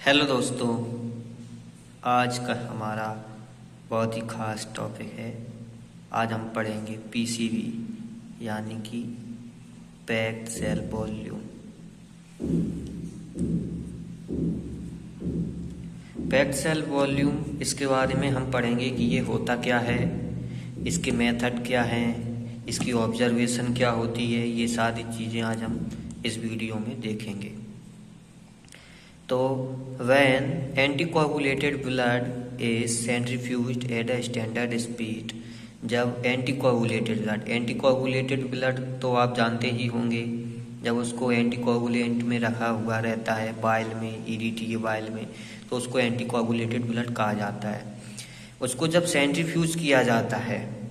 Hello दोस्तों, आज का हमारा बहुत ही ख़ास टॉपिक है। आज हम पढ़ेंगे पीसीवी यानी कि packed cell volume. Packed cell volume, इसके बारे में हम पढ़ेंगे कि ये होता क्या है, इसके मेथड क्या हैं, इसकी ऑब्जर्वेशन क्या होती है। ये सारी चीज़ें आज हम इस वीडियो में देखेंगे। तो when anticoagulated blood is centrifuged at a standard speed, जब एंटीकोagulated ब्लड तो आप जानते ही होंगे, जब उसको एंटीकोagulant में रखा हुआ रहता है बाइल में, ईडीटी के बाइल में, तो उसको एंटीकोagulated ब्लड कहा जाता है। उसको जब सेंट्रीफ्यूज किया जाता है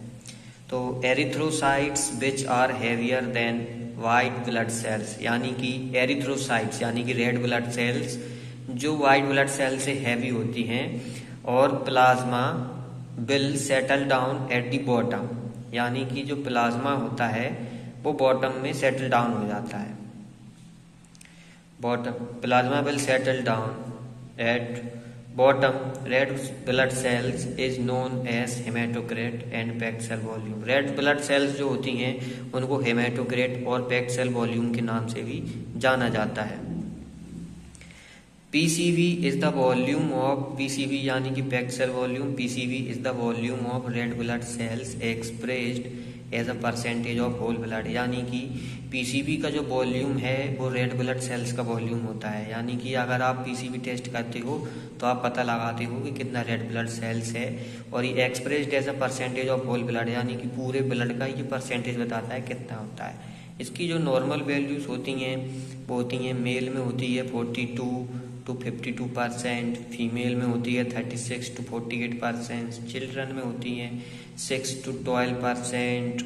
तो erythrocytes which are heavier than white blood cells, यानी कि एरिथ्रोसाइट्स यानी कि रेड ब्लड सेल्स जो वाइट ब्लड सेल से हैवी होती हैं, और plasma will settle down at the bottom, यानी कि जो प्लाज्मा होता है वो बॉटम में सेटल डाउन हो जाता है। Bottom plasma will settle down at bottom red blood cells is known as hematocrit and packed cell volume. Red blood cells जो होती हैं उनको हेमेटोक्रेट और पैक्ड सेल वॉल्यूम के नाम से भी जाना जाता है। PCV is the volume of PCV यानी कि packed cell volume. PCV is the volume of red blood cells expressed as a percentage of whole blood, यानी कि PCV का जो वॉल्यूम है वो रेड ब्लड सेल्स का वॉल्यूम होता है। यानी कि अगर आप PCV टेस्ट करते हो तो आप पता लगाते हो कि कितना रेड ब्लड सेल्स है, और ये expressed as a percentage of whole blood, यानी कि पूरे ब्लड का ये परसेंटेज बताता है कितना होता है। इसकी जो नॉर्मल वैल्यूज होती हैं वो होती हैं, मेल में होती है 42 to 52%, फीमेल में होती है 36 to 48%, चिल्ड्रन में होती हैं 6 to 12%,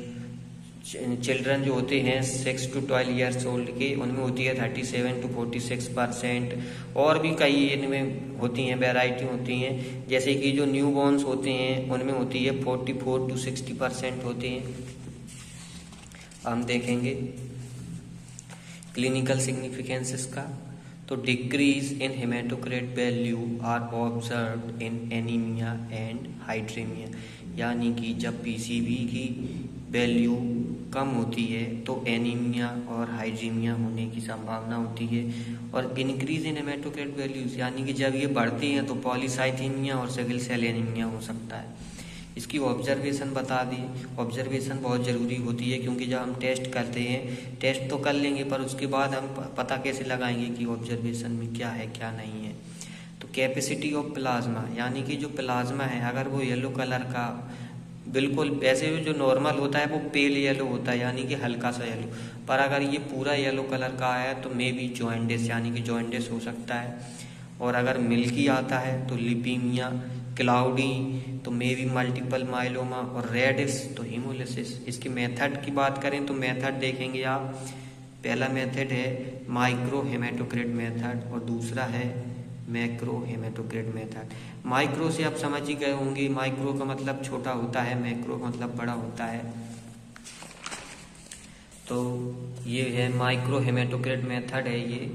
चिल्ड्रन जो होते हैं 6 to 12 ईयर्स ओल्ड के उनमें होती है 37 to 46%, और भी कई इनमें होती हैं, वैरायटी होती हैं। जैसे कि जो न्यू बॉर्न्स होते हैं उनमें होती है 44 to 60% होती हैं। हम देखेंगे क्लिनिकल सिग्निफिकेंस इसका। तो decrease in haematocrit value are observed in anaemia and hydraemia, यानी कि जब पीसीवी की वैल्यू कम होती है तो एनीमिया और हाइड्रेमिया होने की संभावना होती है। और इंक्रीज इन हेमेटोक्रेट वैल्यूज यानी कि जब ये बढ़ती हैं तो पॉलीसाइथेमिया और सिकल सेल एनीमिया हो सकता है। इसकी ऑब्जर्वेशन बता दी। ऑब्जर्वेशन बहुत ज़रूरी होती है, क्योंकि जब हम टेस्ट करते हैं, टेस्ट तो कर लेंगे पर उसके बाद हम पता कैसे लगाएंगे कि ऑब्जर्वेशन में क्या है क्या नहीं है। तो कैपेसिटी ऑफ प्लाज्मा, यानी कि जो प्लाज्मा है अगर वो येलो कलर का, बिल्कुल वैसे जो नॉर्मल होता है वो पेल येलो होता है, यानी कि हल्का सा येलो, पर अगर ये पूरा येलो कलर का है तो मे बी जॉइंडिस, यानी कि जॉइंडिस हो सकता है। और अगर मिल्की आता है तो लिपीमिया, क्लाउडी तो मे बी मल्टीपल माइलोमा, और रेडिस तो हीमोलिसिस। इसकी मेथड की बात करें तो मेथड देखेंगे आप। पहला मेथड है माइक्रो हेमेटोक्रेट मेथड और दूसरा है मैक्रो हेमेटोक्रेट मेथड। माइक्रो से आप समझ ही गए होंगे, माइक्रो का मतलब छोटा होता है, मैक्रो का मतलब बड़ा होता है। तो ये है माइक्रो हेमेटोक्रेट मेथड है ये।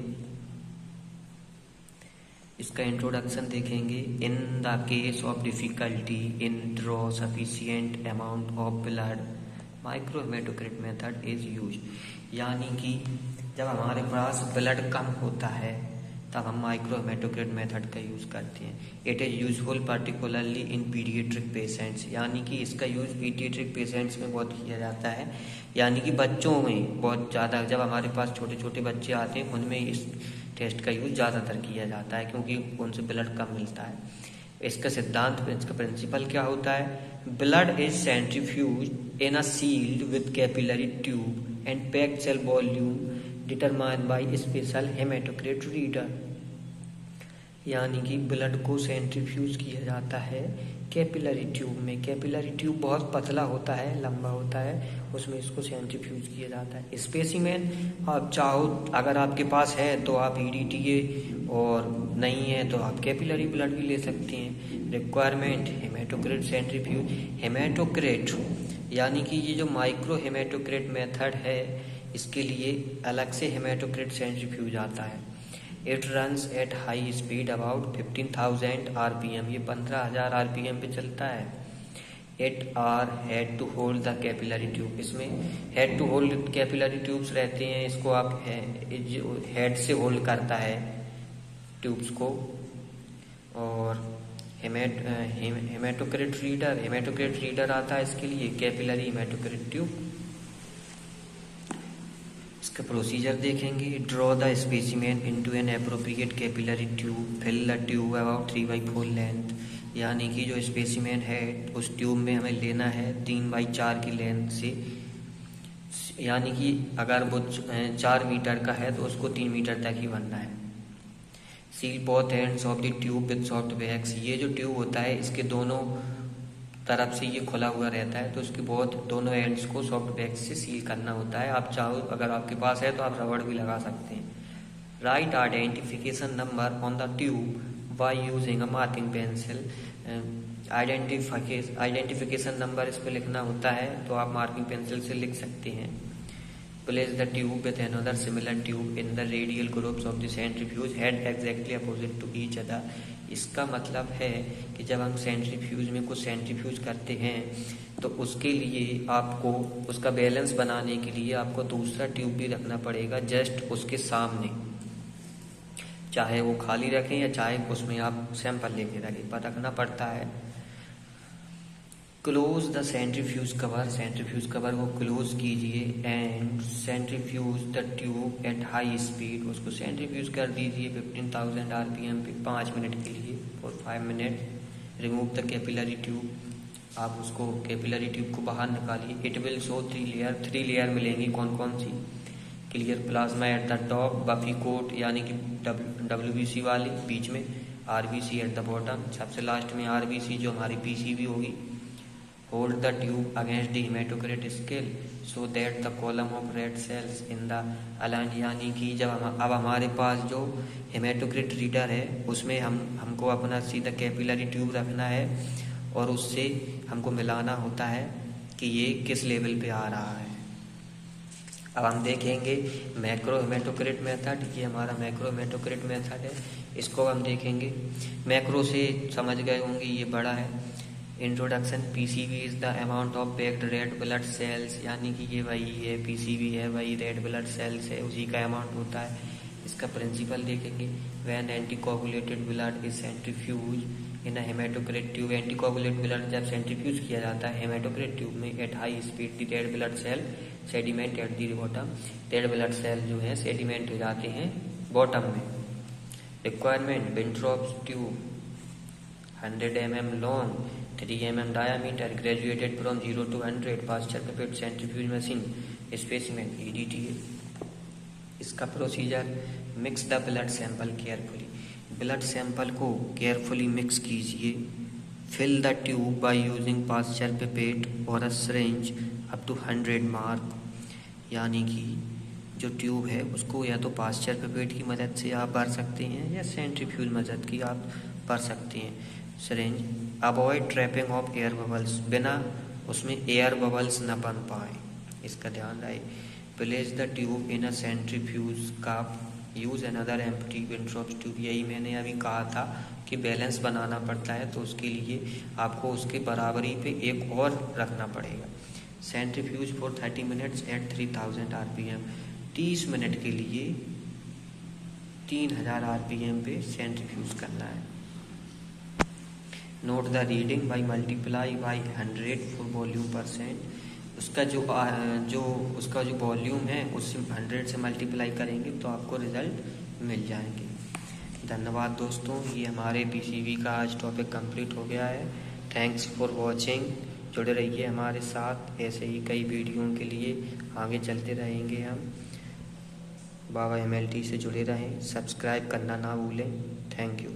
इसका इंट्रोडक्शन देखेंगे। In the case of difficulty in draw sufficient amount of blood, micro हेमेटोक्रेट method is use, यानी कि जब हमारे पास ब्लड कम होता है तब हम माइक्रो हेमेटोक्रेट मेथड का यूज़ करते हैं। It is useful particularly in paediatric patients, यानी कि इसका यूज़ पीडियाट्रिक पेशेंट्स में बहुत किया जाता है, यानी कि बच्चों में बहुत ज़्यादा। जब हमारे पास छोटे छोटे बच्चे आते हैं उनमें इस टेस्ट का यूज़ ज़्यादातर किया जाता है, क्योंकि उनसे ब्लड कम मिलता है। इसका सिद्धांत, इसका प्रिंसिपल क्या होता है? Blood is centrifuged in a sealed with capillary tube and packed cell volume determined by special haematocrit reader, यानी कि ब्लड को सेंट्रीफ्यूज किया जाता है कैपिलरी ट्यूब में। कैपिलरी ट्यूब बहुत पतला होता है, लंबा होता है, उसमें इसको सेंट्रीफ्यूज किया जाता है। स्पेसिमेन आप चाहो, अगर आपके पास है तो आप EDTA, और नहीं है तो आप कैपिलरी ब्लड भी ले सकते हैं। Requirement हेमेटोक्रेट centrifuge. हेमेटोक्रेट यानी कि ये जो माइक्रो हेमेटोक्रेट मेथड है इसके लिए अलग से हेमेटोक्रेट सेंट्रीफ्यूज आता है। It runs at high speed about 15,000 RPM, ये 15,000 RPM पे चलता है। It are head to hold the capillary tube, इसमें head to hold capillary tubes रहते हैं, इसको आप हेड से होल्ड करता है ट्यूब्स को। और हेमेटोक्रिट रीडर आता है इसके लिए, कैपिलरी हेमेटोक्रिट ट्यूब। इसका प्रोसीजर देखेंगे। Draw the specimen into an appropriate capillary tube, fill the tube about 3/4 length, यानी कि जो स्पेसिमेन है उस ट्यूब में हमें लेना है 3/4 की लेंथ से, यानी कि अगर वो 4 मीटर का है तो उसको 3 मीटर तक ही भरना है। Seal both ends of the tube with soft wax, ये जो ट्यूब होता है इसके दोनों तरफ से ये खुला हुआ रहता है, तो उसके बहुत दोनों एंड्स को सॉफ्ट वैक्स से सील करना होता है। आप चाहो, अगर आपके पास है तो आप रबड़ भी लगा सकते हैं। Right identification number on the tube by using a marking pencil, identification number इस पर लिखना होता है, तो आप मार्किंग पेंसिल से लिख सकते हैं। Place the tube with another similar tube in the radial groups of the centrifuge head exactly opposite to each other। इसका मतलब है कि जब हम सेंट्रीफ्यूज में कुछ सेंट्रीफ्यूज करते हैं तो उसके लिए आपको उसका बैलेंस बनाने के लिए आपको दूसरा ट्यूब भी रखना पड़ेगा जस्ट उसके सामने, चाहे वो खाली रखें या चाहे उसमें आप सैंपल लेके रखें, पर रखना पड़ता है। क्लोज द सेंट्रीफ्यूज कवर को क्लोज कीजिए and centrifuge the tube at high speed, उसको सेंट्रीफ्यूज कर दीजिए 15,000 RPM पे 5 मिनट के लिए और 5 minute. Remove the capillary tube, आप उसको कैपिलरी ट्यूब को बाहर निकालिए। इट विल शो 3 लेयर मिलेंगी, कौन कौन सी? Clear plasma at the top, buffy coat यानी कि WBC वाली बीच में, RBC एट द बॉटम, सबसे लास्ट में RBC जो हमारी PCB होगी। Hold the tube against the hematocrit scale so that the column of red cells in the align, यानी कि जब अब हमारे पास जो हेमेटोक्रिट रीडर है उसमें हमको अपना सीधा कैपिलरी ट्यूब रखना है और उससे हमको मिलाना होता है कि ये किस लेवल पे आ रहा है। अब हम देखेंगे मैक्रो हेमेटोक्रिट मेथड, ये हमारा मैक्रो हेमेटोक्रिट मेथड है, इसको हम देखेंगे। मैक्रो से समझ गए होंगे, ये बड़ा है। Introduction, PCB is the amount of packed red blood cells, यानी कि ये वही है, PCB है वही रेड ब्लड सेल्स है, उसी का अमाउंट होता है। इसका प्रिंसिपल देखेंगे। When anticoagulated blood is centrifuge in a haematocrit tube, anticoagulated blood जब सेंट्रीफ्यूज किया जाता है हेमेटोक्रिट ट्यूब में at high speed, the red blood cell sediment at the bottom, red blood cell जो है सेडिमेंट हो जाते हैं बॉटम में। Requirement, Wintrobe's tube 100 mm long, 3 mm diameter, graduated from 0 to 100, Pasteur pipette centrifuge machine, specimen EDTA। इसका procedure, mix the blood sample carefully, blood sample को carefully mix कीजिए। Fill the tube by using Pasteur pipette और a syringe up to 100 mark, यानी कि जो tube है उसको या तो पास्चर पिपेट की मदद से आप भर सकते हैं या सेंट्रीफ्यूज मदद की आप भर सकते हैं। Syringe, avoid trapping of air bubbles, बिना उसमें एयर बबल्स न बन पाए, इसका ध्यान रहे। Place the tube in a centrifuge cup, use another empty Wintrobe's tube, यही मैंने अभी कहा था कि बैलेंस बनाना पड़ता है तो उसके लिए आपको उसके बराबरी पे एक और रखना पड़ेगा। Centrifuge for 30 minutes at 3000 RPM, 30 minute के लिए 3000 RPM पे सेंट्रीफ्यूज करना है। Note the reading by multiply by 100 for volume %, उसका जो वॉल्यूम है उससे 100 से मल्टीप्लाई करेंगे तो आपको रिजल्ट मिल जाएंगे। धन्यवाद दोस्तों, ये हमारे PCB का आज टॉपिक कंप्लीट हो गया है। थैंक्स फॉर वॉचिंग, जुड़े रहिए हमारे साथ, ऐसे ही कई वीडियो के लिए आगे चलते रहेंगे हम। बाबा MLT से जुड़े रहें, सब्सक्राइब करना ना भूलें। Thank you.